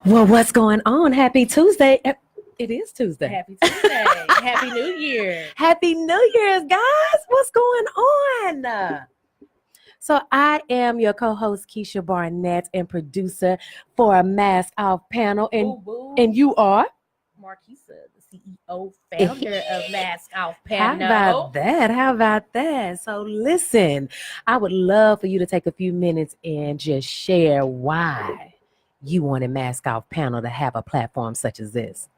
Well, what's going on? Happy Tuesday. It is Tuesday. Happy Tuesday. Happy New Year. Happy New Year's, guys. What's going on? So I am your co-host, Keesha Barnett, and producer for a Mask Off panel. Boo boo. And you are? Marquisa, the CEO, founder of Mask Off How Panel. about that? How about that? So listen, I would love for you to take a few minutes and just share why you wanted Mask Off panel to have a platform such as this.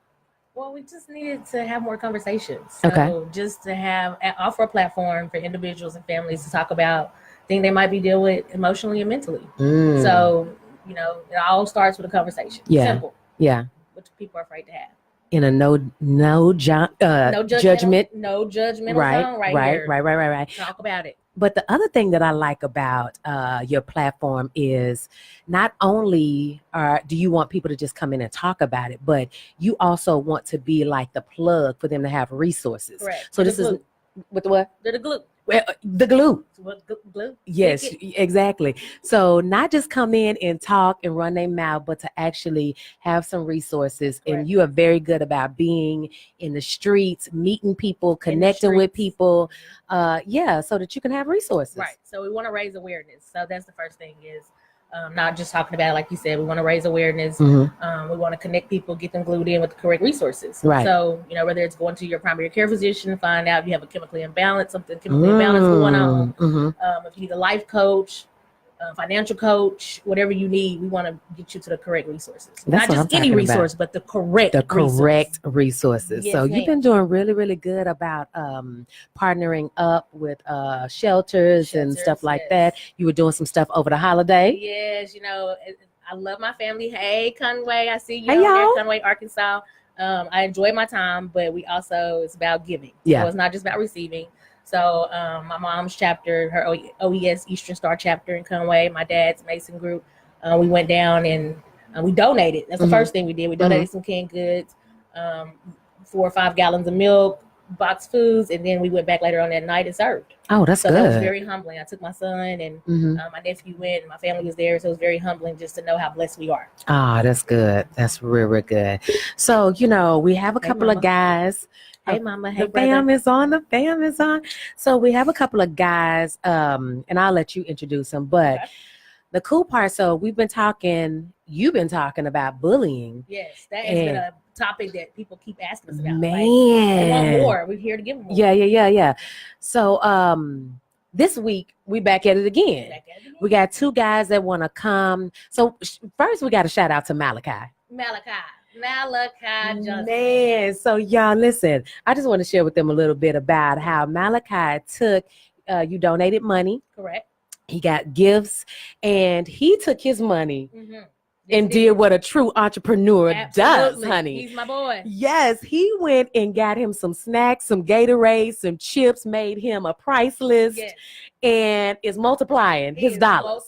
Well, we just needed to have more conversations. So Okay. just to offer a platform for individuals and families to talk about things they might be dealing with emotionally and mentally. Mm. So, it all starts with a conversation. Yeah. Simple. Yeah. Which people are afraid to have. In a no judgment. No judgmental Right, zone right, here. right. Talk about it. But the other thing that I like about your platform is not only do you want people to just come in and talk about it, but you also want to be like the plug for them to have resources. Correct. So this is with the what? They're the glue. Well, the glue. What glue? Yes, exactly. So not just come in and talk and run their mouth, but to actually have some resources. Correct. And you are very good about being in the streets, meeting people, connecting with people. So that you can have resources. Right. So we want to raise awareness. So that's the first thing is not just talking about it, like you said. We want to raise awareness. Mm-hmm. We want to connect people, get them glued in with the correct resources. Right. So, whether it's going to your primary care physician, find out if you have a chemically imbalanced going on. Mm-hmm. If you need a life coach, financial coach, whatever you need, we want to get you to the correct resources. That's not just any resource, but the correct resources. Yes, so ma'am. You've been doing really, really good about partnering up with shelters and stuff like that. You were doing some stuff over the holiday. Yes, I love my family. Hey, Conway, I see you Hey, there, Conway, Arkansas. I enjoy my time, but it's about giving. Yeah. So it's not just about receiving. So my mom's chapter, her OES Eastern Star chapter in Conway, my dad's Mason group, we went down and we donated. That's the first thing we did. We donated some canned goods, 4 or 5 gallons of milk, box foods, and then we went back later on that night and served. Oh, that's good. So that was very humbling. I took my son and my nephew went, and my family was there. So it was very humbling just to know how blessed we are. Ah, that's good. That's real good. So, we have a couple of guys. Hey, mama. Hey, the brother. The fam is on. So we have a couple of guys, and I'll let you introduce them. But the cool part, so you've been talking about bullying. Yes, that has been a topic that people keep asking us about. Man. They want more. We're here to give them more. Yeah. So this week, we back at it again. We got 2 guys that want to come. So first, we got to shout out to Malachi Johnson. Man, so y'all listen, I just want to share with them a little bit about how Malachi took, you donated money. Correct. He got gifts and he took his money and did what a true entrepreneur does, honey. He's my boy. Yes, he went and got him some snacks, some Gatorade, some chips, made him a price list and is multiplying his dollars.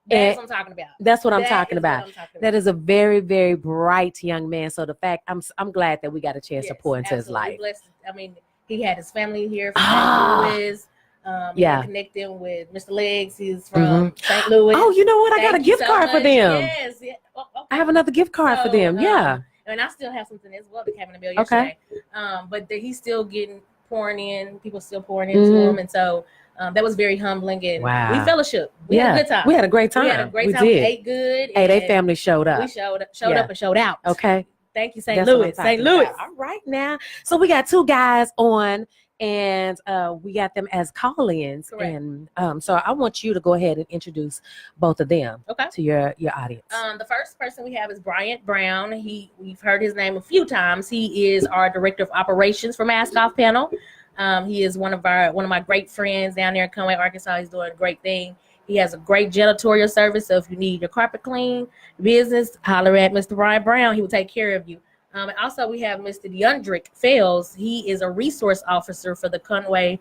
That's what I'm talking about. That's what I'm talking about. That is a very, very bright young man. So the fact I'm glad that we got a chance to pour into his life. Blessed. I mean, he had his family here from St. Louis. Connecting with Mr. Legs. He's from St. Louis. Oh, you know what? I got a gift card for them. Yes. Yeah. Oh, okay. I have another gift card for them. And I still have something as well that came in the mail yesterday. But he's still pouring in. People still pouring into him, and so. That was very humbling, and we fellowship. We had a good time. We had a great time. We did. We ate good. Hey, their family showed up. We showed up and showed out. Okay. Thank you, St. Louis. St. Louis. All right now. So we got 2 guys on, and we got them as call-ins. Correct. And so I want you to go ahead and introduce both of them to your audience. The first person we have is Bryant Brown. We've heard his name a few times. He is our director of operations for Mask Off Panel. He is one of my great friends down there in Conway, Arkansas. He's doing a great thing. He has a great janitorial service. So if you need your carpet clean, business, holler at Mr. Bryant Brown. He will take care of you. And also we have Mr. DeAndrick Fales. He is a resource officer for the Conway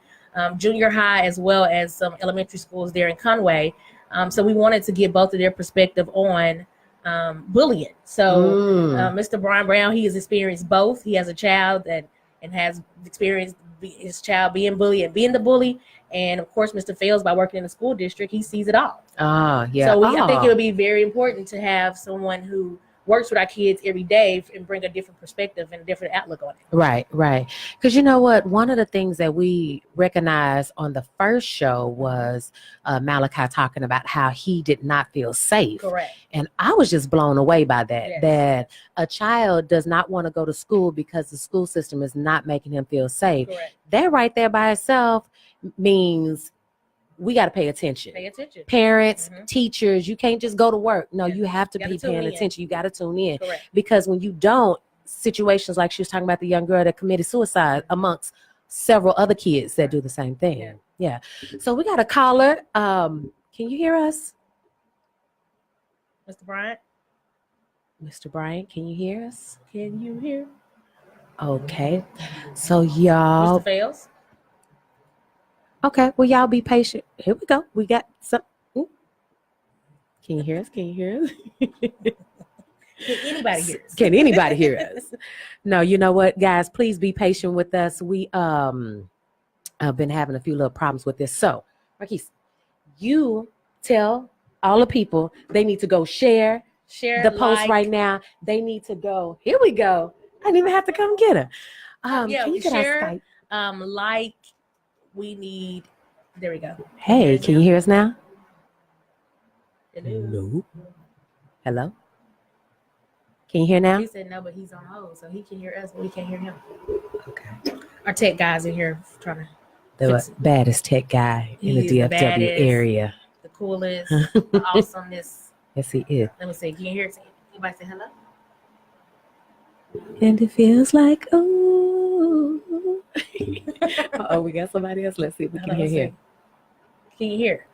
Junior High as well as some elementary schools there in Conway. So we wanted to get both of their perspective on bullying. So Mr. Bryant Brown, he has experienced both. He has a child and has experienced his child being bullied and being the bully. And of course, Mr. Fales, by working in the school district, he sees it all. Yeah. So I think it would be very important to have someone who works with our kids every day and bring a different perspective and a different outlook on it. Right. Because you know what? One of the things that we recognized on the first show was Malachi talking about how he did not feel safe. Correct. And I was just blown away by that, Yes. that a child does not want to go to school because the school system is not making him feel safe. Correct. That right there by itself means we got to pay attention. Pay attention. Parents, Mhm. teachers, you can't just go to work. No, Yeah. you have to You gotta be tune paying in. attention. You got to tune in. Correct. Because when you don't, situations like she was talking about the young girl that committed suicide amongst several other kids that do the same thing. Yeah. So we got a caller. Can you hear us? Mr. Bryant? Mr. Bryant, can you hear us? Can you hear? Okay. So y'all. Mr. Fails? Okay. Well, y'all be patient. Here we go. We got some. Ooh. Can you hear us? Can you hear us? Can anybody hear us? Can anybody hear us? No, you know what, guys? Please be patient with us. We I've been having a few little problems with this. So, Marquise, you tell all the people they need to go share the post right now. They need to go. Here we go. I didn't even have to come get her. Can you get share, our Skype? like, we need. There we go. Hey, can you hear us now? Hello. No. Hello. Can you hear now? He said no, but he's on hold, so he can hear us, but we can't hear him. Okay. Our tech guys in here trying to. The baddest tech guy in the He is the DFW baddest. area. The coolest, the awesomeness. Yes, he is. Let me see. Can you hear it? Anybody say hello? And it feels like, ooh. Oh, we got somebody else. Let's see if we can hear him. Can you hear?